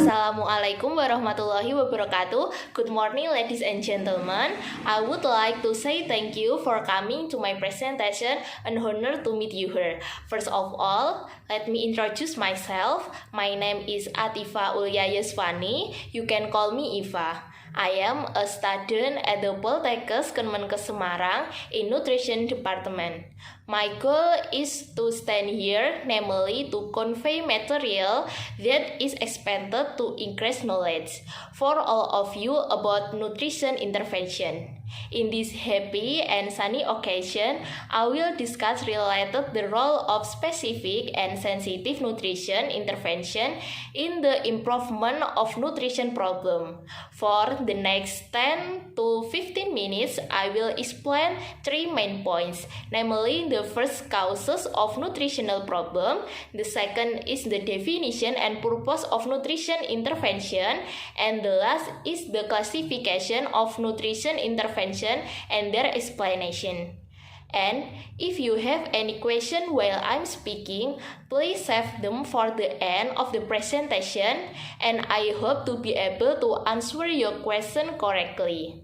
Assalamualaikum warahmatullahi wabarakatuh. Good morning, ladies and gentlemen. I would like to say thank you for coming to my presentation. An honor to meet you here. First of all, let me introduce myself. My name is Atifa Ulya Yuswani. You can call me Iva. I am a student at the Poltekkes Kemenkes Semarang in Nutrition Department. My goal is to stand here, namely to convey material that is expected to increase knowledge for all of you about nutrition intervention. In this happy and sunny occasion, I will discuss related the role of specific and sensitive nutrition intervention in the improvement of nutrition problem. For the next 10 to 15 minutes, I will explain three main points, namely the first causes of nutritional problem, the second is the definition and purpose of nutrition intervention, and the last is the classification of nutrition intervention and their explanation. And if you have any question while I'm speaking, please save them for the end of the presentation, and I hope to be able to answer your question correctly.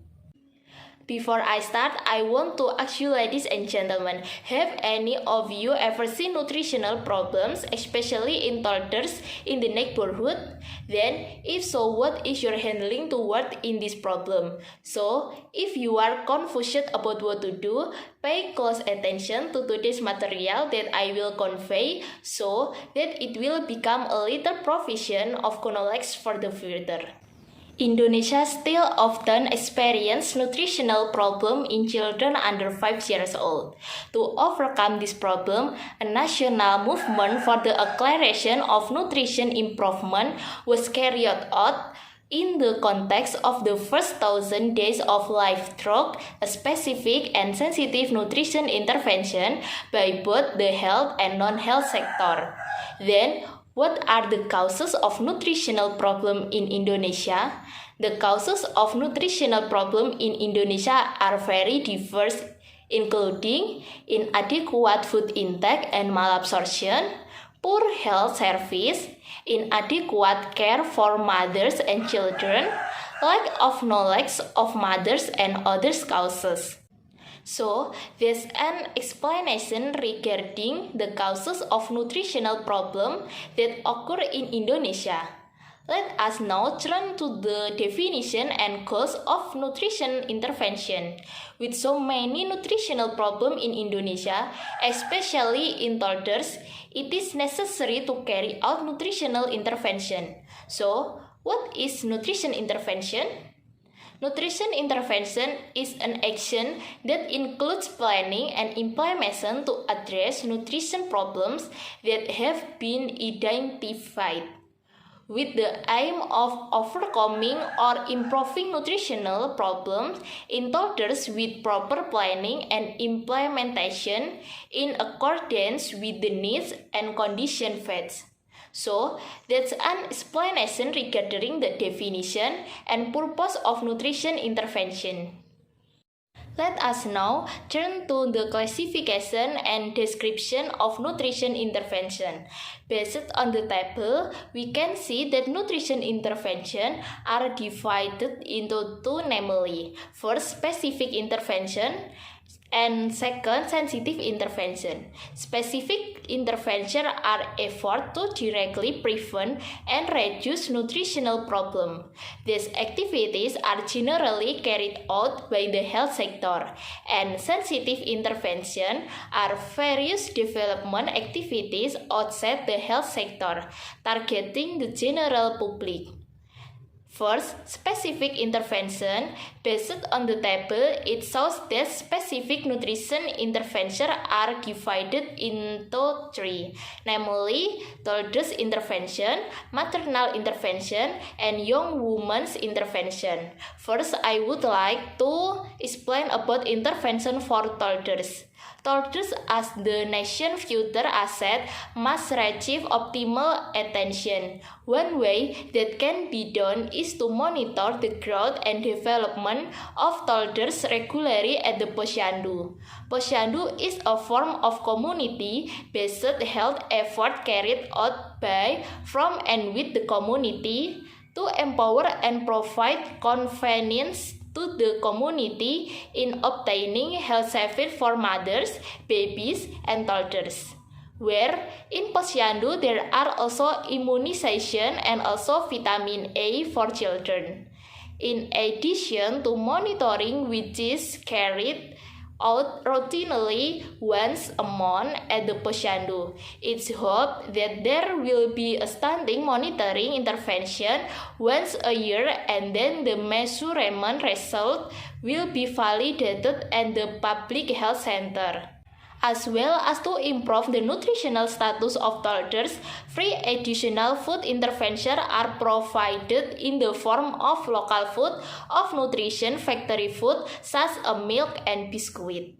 Before I start, I want to ask you, ladies and gentlemen, have any of you ever seen nutritional problems, especially in toddlers in the neighborhood? Then, if so, what is your handling toward in this problem? So, if you are confused about what to do, pay close attention to today's material that I will convey so that it will become a little provision of knowledge for the future. Indonesia still often experience nutritional problem in children under 5 years old. To overcome this problem, a national movement for the acceleration of nutrition improvement was carried out in the context of the first 1,000 days of life through a specific and sensitive nutrition intervention by both the health and non-health sector. Then, what are the causes of nutritional problem in Indonesia? The causes of nutritional problem in Indonesia are very diverse, including inadequate food intake and malabsorption, poor health service, inadequate care for mothers and children, lack of knowledge of mothers and other causes. So, there's an explanation regarding the causes of nutritional problem that occur in Indonesia. Let us now turn to the definition and cause of nutrition intervention. With so many nutritional problems in Indonesia, especially in toddlers, it is necessary to carry out nutritional intervention. So, what is nutrition intervention? Nutrition intervention is an action that includes planning and implementation to address nutrition problems that have been identified, with the aim of overcoming or improving nutritional problems in toddlers with proper planning and implementation in accordance with the needs and conditions facts. So, that's an explanation regarding the definition and purpose of nutrition intervention. Let us now turn to the classification and description of nutrition intervention. Based on the table, we can see that nutrition intervention are divided into two, namely, first, specific intervention, and second, sensitive intervention. Specific intervention are effort to directly prevent and reduce nutritional problem. These activities are generally carried out by the health sector, and sensitive intervention are various development activities outside the health sector, targeting the general public. First, specific intervention. Based on the table, it shows that specific nutrition interventions are divided into three, namely toddlers intervention, maternal intervention, and young women's intervention. First, I would like to explain about intervention for toddlers. Toddlers as the nation's future asset must receive optimal attention. One way that can be done is to monitor the growth and development of toddlers regularly at the Posyandu. Posyandu is a form of community-based health effort carried out by, from and with the community to empower and provide convenience to the community in obtaining health service for mothers, babies, and toddlers. Where in Posyandu there are also immunization and also vitamin A for children. In addition to monitoring, which is carried out routinely once a month at the Posyandu. It's hoped that there will be a standing monitoring intervention once a year, and then the measurement result will be validated at the public health center. As well as to improve the nutritional status of toddlers, free additional food interventions are provided in the form of local food, of nutrition factory food such as milk and biscuit.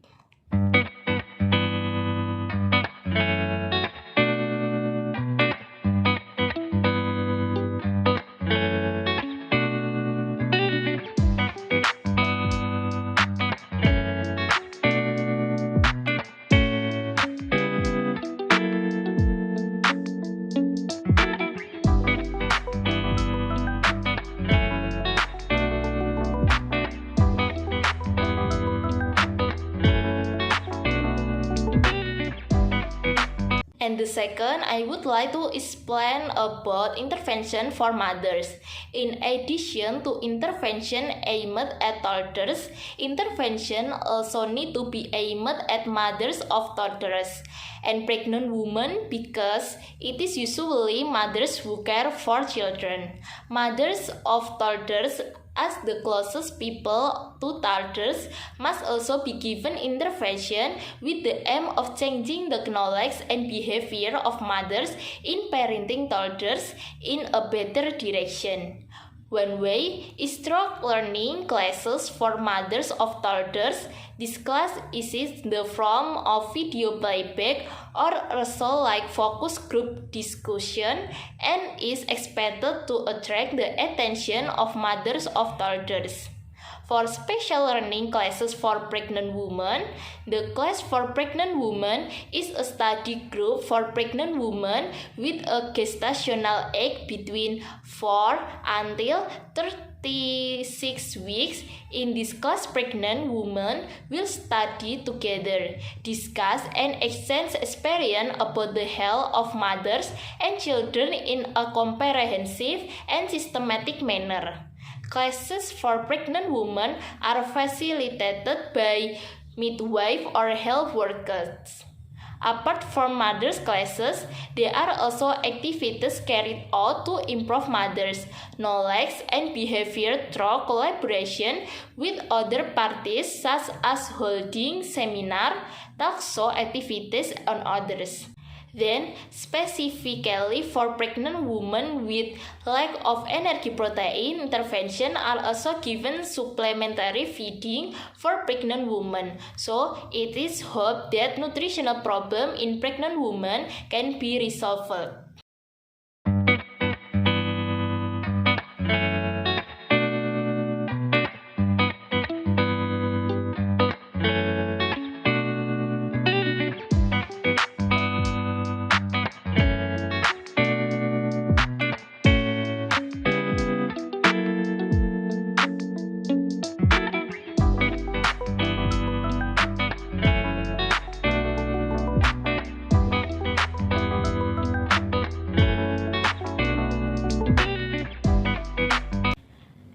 And the second, I would like to explain about intervention for mothers. In addition to intervention aimed at toddlers, intervention also need to be aimed at mothers of toddlers and pregnant women because it is usually mothers who care for children. Mothers of toddlers as the closest people to toddlers must also be given intervention with the aim of changing the knowledge and behavior of mothers in parenting toddlers in a better direction. One way is through learning classes for mothers of toddlers. This class is in the form of video playback or also like focus group discussion and is expected to attract the attention of mothers of toddlers. For special learning classes for pregnant women, the class for pregnant women is a study group for pregnant women with a gestational age between 4 until 36 weeks. In this class, pregnant women will study together, discuss and exchange experience about the health of mothers and children in a comprehensive and systematic manner. Classes for pregnant women are facilitated by midwife or health workers. Apart from mothers' classes, there are also activities carried out to improve mothers' knowledge and behavior through collaboration with other parties such as holding seminar, talk show activities, and others. Then, specifically for pregnant women with lack of energy protein, intervention are also given supplementary feeding for pregnant women. So, it is hoped that nutritional problem in pregnant women can be resolved.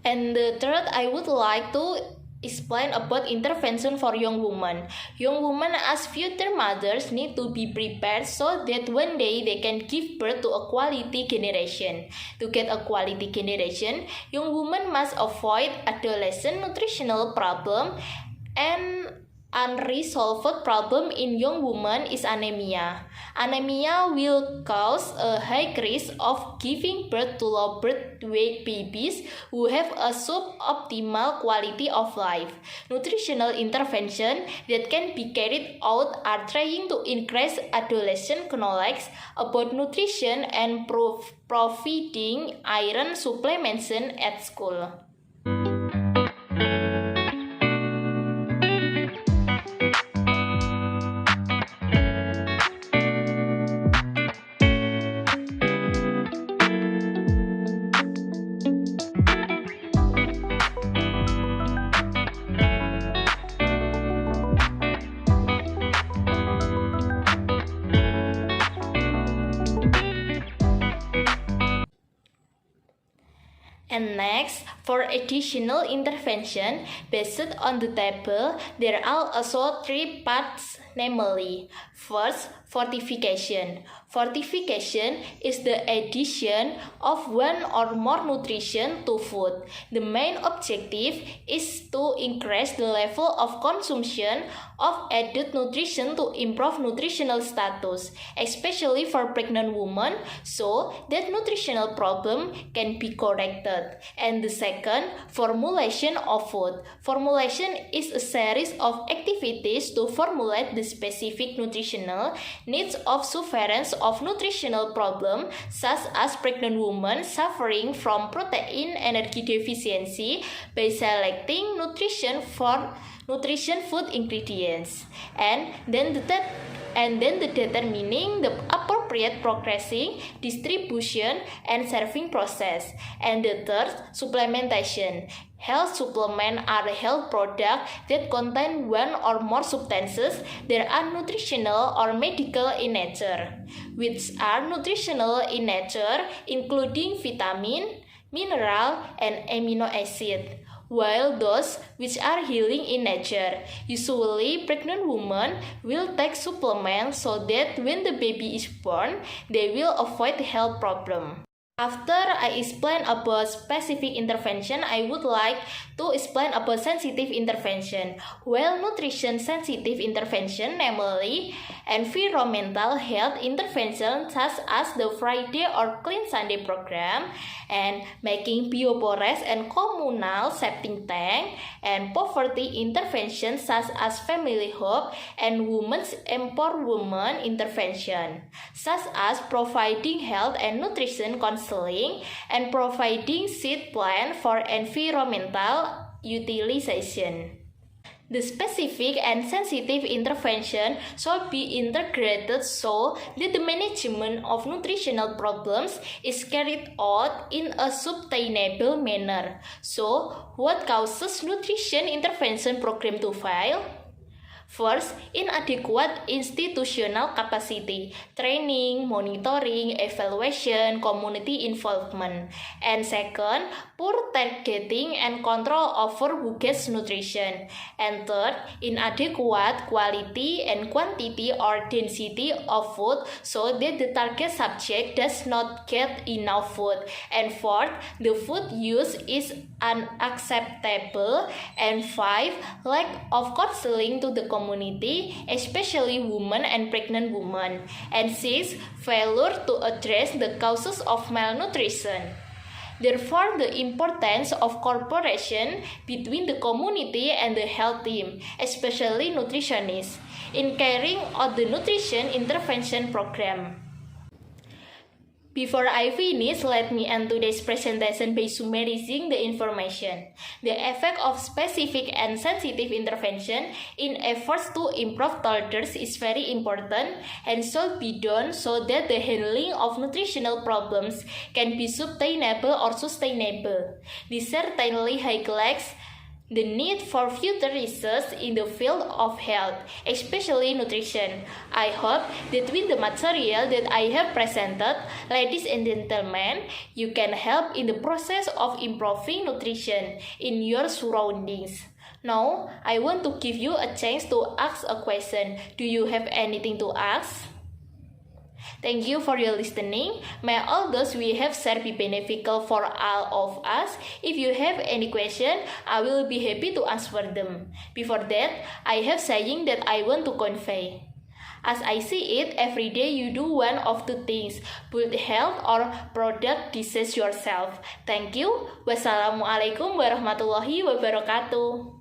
And the third, I would like to explain about intervention for young women. Young women as future mothers need to be prepared so that one day they can give birth to a quality generation. To get a quality generation, young women must avoid adolescent nutritional problem and unresolved problem in young women is anemia. Anemia will cause a high risk of giving birth to low birth weight babies who have a suboptimal quality of life. Nutritional intervention that can be carried out are trying to increase adolescent knowledge about nutrition and providing iron supplementation at school. And next, for additional intervention based on the table, there are also 3 parts, namely, first, fortification. Fortification is the addition of one or more nutrition to food. The main objective is to increase the level of consumption of added nutrition to improve nutritional status, especially for pregnant women, so that nutritional problem can be corrected. And the second, formulation of food. Formulation is a series of activities to formulate the specific nutritional needs of sufferers of nutritional problems, such as pregnant women suffering from protein energy deficiency, by selecting nutrition food ingredients, and then determining the appropriate progressing, distribution, and serving process. And the third, supplementation. Health supplements are health products that contain one or more substances that are nutritional or medical in nature, which are nutritional in nature, including vitamin, mineral, and amino acid, while those which are healing in nature. Usually, pregnant women will take supplements so that when the baby is born, they will avoid health problems. After I explain about specific intervention, I would like to explain about sensitive intervention. Well, nutrition sensitive intervention, namely environmental health intervention such as the Friday or Clean Sunday program, and making bioporous and communal septic tank, and poverty intervention such as family hope and women's empowerment intervention, such as providing health and nutrition counseling and providing seed plan for environmental utilization. The specific and sensitive intervention should be integrated so that the management of nutritional problems is carried out in a sustainable manner. So, what causes nutrition intervention program to fail? First, inadequate institutional capacity, training, monitoring, evaluation, community involvement. And second, poor targeting and control over who gets nutrition. And third, inadequate quality and quantity or density of food so that the target subject does not get enough food. And fourth, the food use is unacceptable. And 5, lack of counseling to the community, especially women and pregnant women. And 6, failure to address the causes of malnutrition. Therefore, the importance of cooperation between the community and the health team, especially nutritionists, in carrying out the nutrition intervention program. Before I finish, let me end today's presentation by summarizing the information. The effect of specific and sensitive intervention in efforts to improve tolerance is very important and should be done so that the handling of nutritional problems can be sustainable or sustainable. This certainly highlights the need for future research in the field of health, especially nutrition. I hope that with the material that I have presented, ladies and gentlemen, you can help in the process of improving nutrition in your surroundings. Now, I want to give you a chance to ask a question. Do you have anything to ask? Thank you for your listening. May all those we have shared be beneficial for all of us. If you have any question, I will be happy to answer them. Before that, I have saying that I want to convey. As I see it, every day you do one of two things, build health or product disease yourself. Thank you. Wassalamualaikum warahmatullahi wabarakatuh.